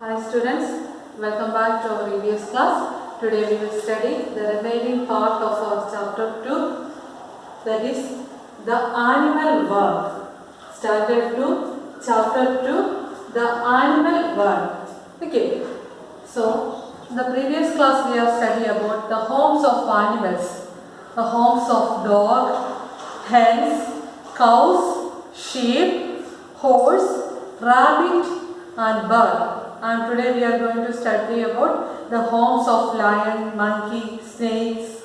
Hi students, welcome back to our previous class. Today we will study the remaining part of our chapter 2, that is the animal world. Standard 2, chapter 2, the animal world. Okay, so in the previous class we have studied about the homes of animals. The homes of dog, hens, cows, sheep, horse, rabbit and bird. And today we are going to study about the homes of lion, monkey, snakes,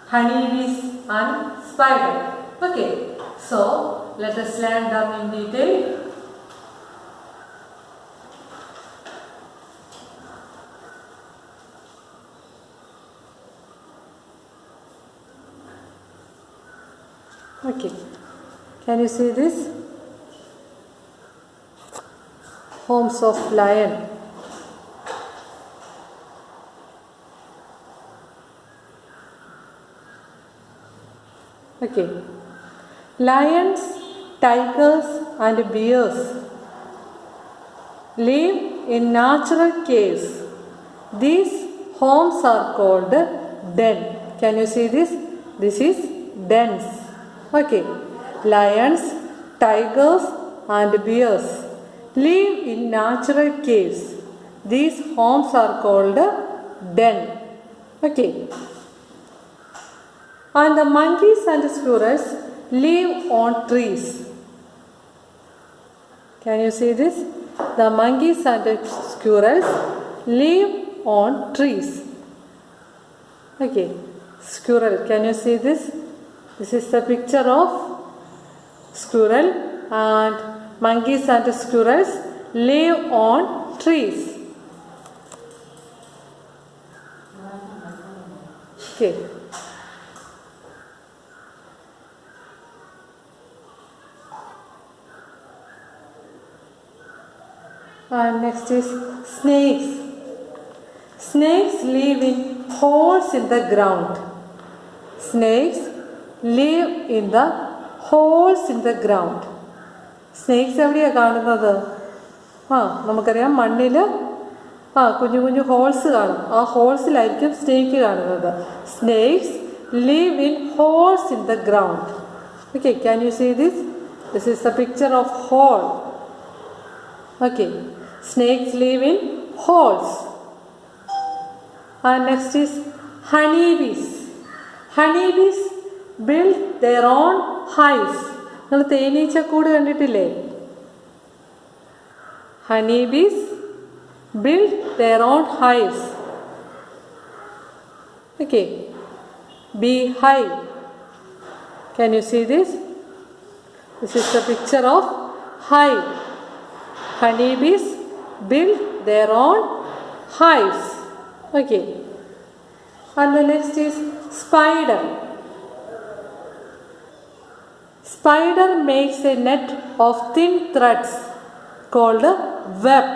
honeybees and spider. Okay, so let us learn them in detail. Okay, can you see this? Homes of lion. Okay. Lions, tigers and bears live in natural caves. These homes are called den. Can you see this? This is dens. Okay. Lions, tigers and bears live in natural caves. These homes are called den. Okay. And the monkeys and squirrels live on trees. Can you see this? The monkeys and squirrels live on trees. Okay. Squirrel. Can you see this? This is the picture of squirrel, and monkeys and squirrels live on trees. Okay. And next is snakes. Snakes live in holes in the ground. Snakes live in the holes in the ground. Snakes എവിടെയാണ് കാണുന്നത്? നമുക്കറിയാം മണ്ണിൽ കുഞ്ഞു കുഞ്ഞു holes കാണും. ആ ഹോൾസിലായിരിക്കും snake കാണുന്നത്. Snakes live in holes in the ground. Okay, can you see this? This is the picture of hole. Okay, snakes live in holes. And next is honeybees. Honeybees build their own hives. നിങ്ങൾ തേനീച്ചക്കൂട് കണ്ടിട്ടില്ലേ? Honeybees build their own hives. Okay, beehive. Can you see this? This is the picture of hive. Honeybees build their own hives. Okay. And the next is spider. Spider makes a net of thin threads called web.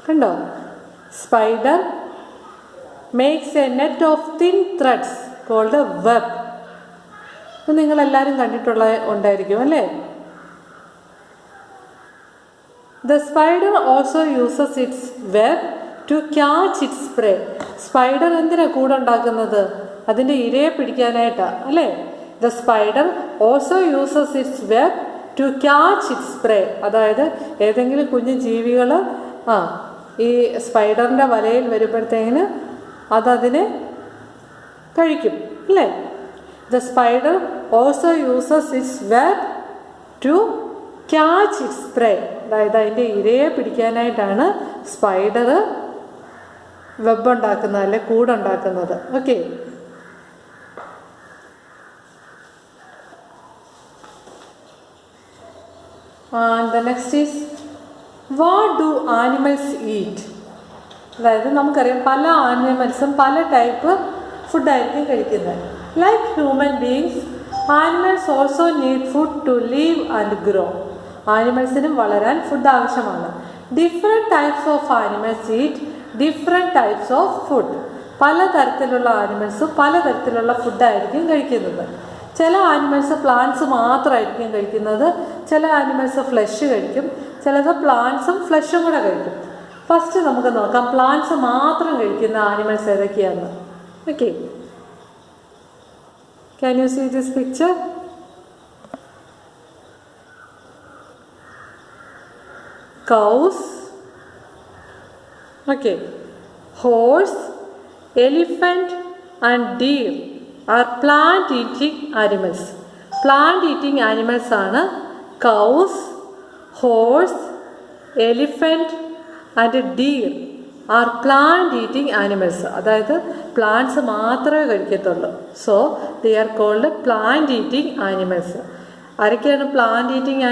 Kando? Spider makes a net of thin threads called web. ഇത് നിങ്ങളെല്ലാവരും കണ്ടിട്ടുള്ള ഉണ്ടായിരിക്കും അല്ലേ? The spider also uses its web to catch its prey. Spider എന്തിനാണ് കൂടെ ഉണ്ടാക്കുന്നത്? അതിൻ്റെ ഇരയെ പിടിക്കാനായിട്ടാണ് അല്ലേ? The spider also uses its web to catch its prey. അതായത് ഏതെങ്കിലും കുഞ്ഞു ജീവികൾ ഈ സ്പൈഡറിൻ്റെ വലയിൽ വരുമ്പോഴത്തേക്കിന് അതതിനെ കഴിക്കും അല്ലേ? The spider also uses its web to catch its prey. അതായത് അതിൻ്റെ ഇരയെ പിടിക്കാനായിട്ടാണ് സ്പൈഡർ വെബ് ഉണ്ടാക്കുന്നത് അല്ലെ കൂടുണ്ടാക്കുന്നത്. Okay. And the next is, what do animals eat? അതായത് നമുക്കറിയാം പല ആനിമൽസും പല ടൈപ്പ് ഫുഡായിരിക്കും കഴിക്കുന്നത്. Like human beings, animals also need food to live and grow. ആനിമൽസിനും വളരാൻ ഫുഡ് ആവശ്യമാണ്. Different types of animals eat different types of food. പലതരത്തിലുള്ള animals പലതരത്തിലുള്ള ഫുഡായിരിക്കും കഴിക്കുന്നത്. ചില ആനിമൽസ് പ്ലാന്റ്സ് മാത്രമായിരിക്കും കഴിക്കുന്നത്, ചില ആനിമൽസ് ഫ്ലഷ് കഴിക്കും, ചിലത് പ്ലാന്റ്സും ഫ്ലഷും കൂടെ കഴിക്കും. ഫസ്റ്റ് നമുക്ക് നോക്കാം പ്ലാന്റ്സ് മാത്രം കഴിക്കുന്ന ആനിമൽസ് ഏതൊക്കെയാണെന്ന്. Okay, can you see this picture? Cows, okay, horse, elephant and deer are plant eating animals. Plant eating animals are cows, horse, elephant and deer are plant eating animals. അതായത് plants മാത്രമേ കഴിക്കത്തുള്ളൂ. So they are called plant eating animals. ആരൊക്കെയാണ് plant eating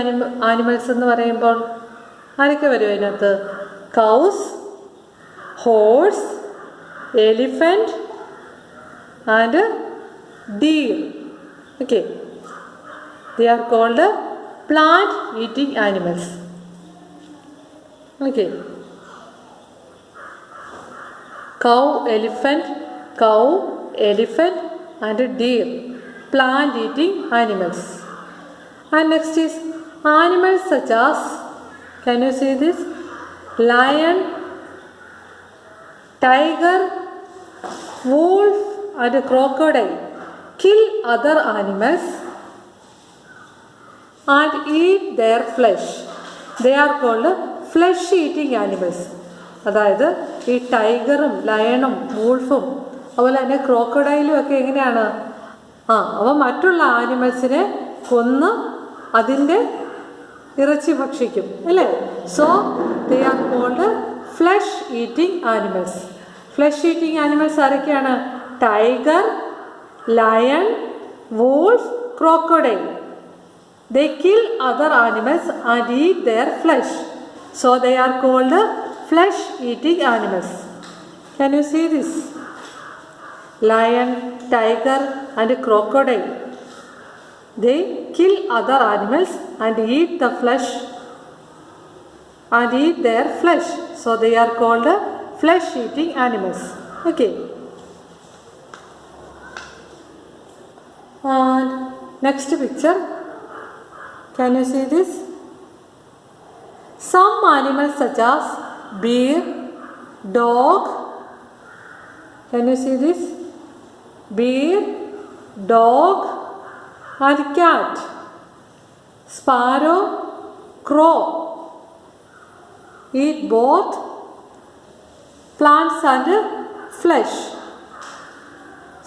animals എന്ന് പറയുമ്പോൾ? ആരൊക്കെ വരും അതിനകത്ത്? Cows, horse, elephant and deer. Okay, they are called plant eating animals. Okay, cow, elephant and deer, plant eating animals. And next is animals such as, can you see this? Lion, tiger, wolf and crocodile kill other animals and eat their flesh. They are called flesh eating animals. അതായത് ഈ ടൈഗറും ലയണും വൂൾഫും അതുപോലെ തന്നെ ക്രോക്കഡൈലും ഒക്കെ എങ്ങനെയാണ്? അവ മറ്റുള്ള ആനിമൽസിനെ കൊന്ന് അതിൻ്റെ ഇറച്ചി ഭക്ഷിക്കും അല്ലേ? So they are called flesh eating animals. Flesh eating animals ആരൊക്കെയാണ്? Tiger, lion, wolf, crocodile. They kill other animals and eat their flesh. So they are called flesh eating animals. Can you see this? Lion, tiger and crocodile, they kill other animals and eat the flesh and eat their flesh. So they are called flesh eating animals. Okay, and next picture, can you see this? Some animals such as bear, dog, can you see this? Bear, dog and cat, sparrow, crow eat both plants and flesh.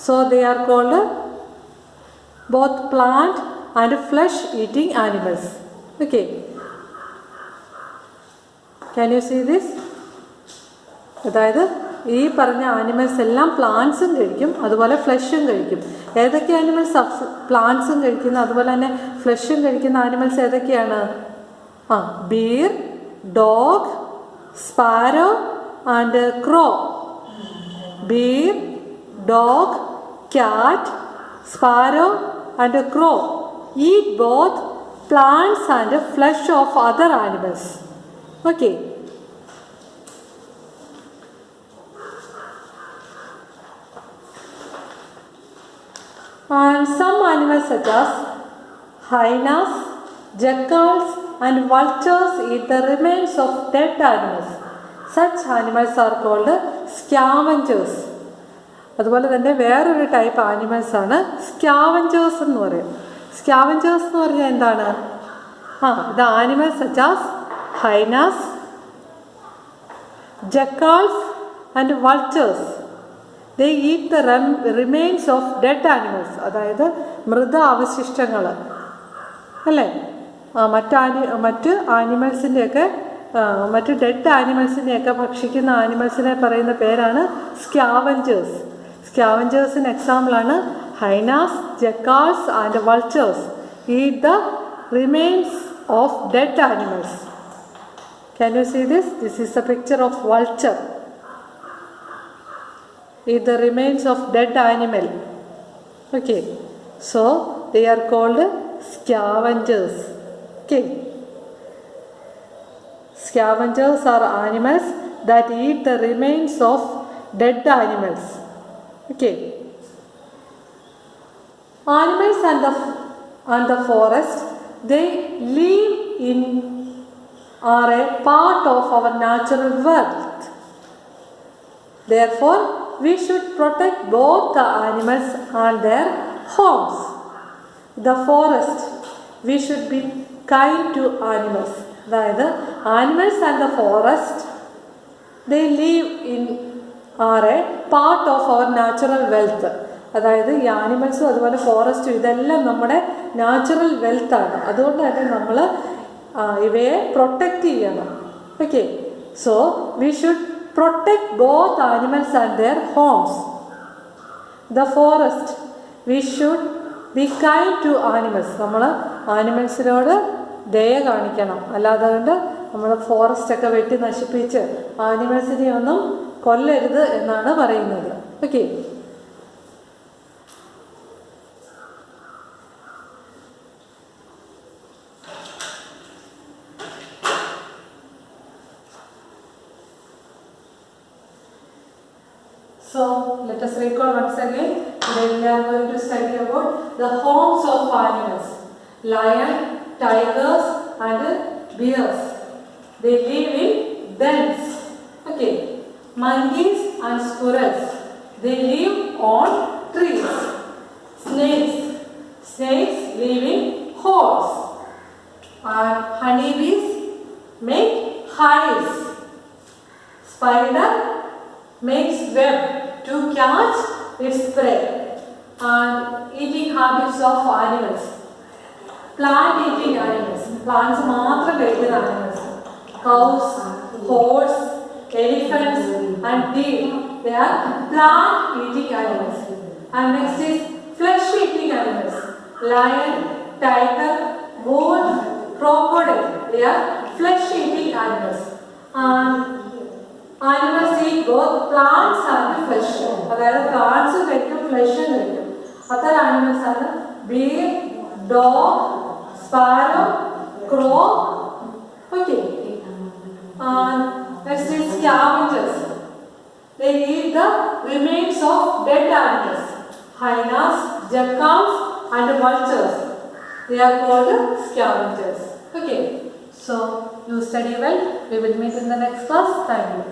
So they are called both plant and flesh eating animals. Okay, can you see this? അതായത് ഈ പറഞ്ഞ animals എല്ലാം പ്ലാന്റ്സും കഴിക്കും, അതുപോലെ ഫ്ലഷും കഴിക്കും. ഏതൊക്കെ animals പ്ലാന്റ്സും കഴിക്കുന്ന അതുപോലെ തന്നെ ഫ്ലഷും കഴിക്കുന്ന ആനിമൽസ് ഏതൊക്കെയാണ്? Bear, dog, sparrow and crow. Bear, dog, cat, sparrow and crow eat both plants and flesh of other animals. Okay, and some animals such as hyenas, jackals and vultures eat the remains of dead animals. Such animals are called scavengers. അതുപോലെ തന്നെ വേറൊരു type animals ആണ് scavengers എന്ന് പറയും. Scavengers എന്ന് പറഞ്ഞാൽ എന്താണ്? the animals such as hyenas, jackals and vultures, they eat the remains of dead animals. അതായത് മൃത അവശിഷ്ടങ്ങൾ അല്ലേ? മറ്റ് ആനിമൽസിൻ്റെയൊക്കെ മറ്റ് ഡെഡ് ആനിമൽസിനെയൊക്കെ ഭക്ഷിക്കുന്ന ആനിമൽസിനെ പറയുന്ന പേരാണ് സ്കാവഞ്ചേഴ്സ്. സ്കാവഞ്ചേഴ്സിന് എക്സാമ്പിളാണ് hyenas, jackals and vultures eat the remains of dead animals. Can you see this? This is a picture of vulture. Eat the remains of dead animal. Okay, so they are called scavengers. Okay, scavengers are animals that eat the remains of dead animals. Okay, animals and the forest, they live in are a part of our natural world. Therefore, we should protect both the animals and their homes. The forest, we should be kind to animals. അതായത് animals and the forest, they live in are a part of our natural wealth. അതായത് ഈ ആനിമൽസും അതുപോലെ ഫോറസ്റ്റും ഇതെല്ലാം നമ്മുടെ natural വെൽത്താണ്. അതുകൊണ്ട് തന്നെ നമ്മൾ ഇവയെ പ്രൊട്ടക്റ്റ് ചെയ്യണം. Okay, so we should protect both animals and their homes. The forest, we should be kind to animals. നമ്മൾ ആനിമൽസിനോട് ദയ കാണിക്കണം. അല്ലാതെ കൊണ്ട് നമ്മൾ ഫോറസ്റ്റൊക്കെ വെട്ടി നശിപ്പിച്ച് ആനിമൽസിനെ ഒന്നും കൊല്ലരുത് എന്നാണ് പറയുന്നത്. Okay, so let us recall once again. Today we are going to study about the homes of animals. Lion, tigers and bears, they live in dens. Okay. Monkeys and squirrels, they live on trees. Snakes live in holes. And honeybees make hives. Spider makes web to catch its prey. And eating habits of animals. Plant eating animals. Plants മാത്രം കഴിക്കുന്ന animals. Cows, horse, elephants and deer. They are plant eating animals. And next is flesh eating animals. Lion, tiger, wolf, crocodile. They are flesh eating animals. And animals eat both plants and flesh. അതായത് plants കഴിക്കും, flesh കഴിക്കും. അത്തരം animals ആണ് bear, dog, sparrow, crow. Okay. And next is scavengers. They eat the remains of dead animals. Hyenas, jackals and vultures. They are called scavengers. Okay. So you study well. We will meet in the next class. Thank you.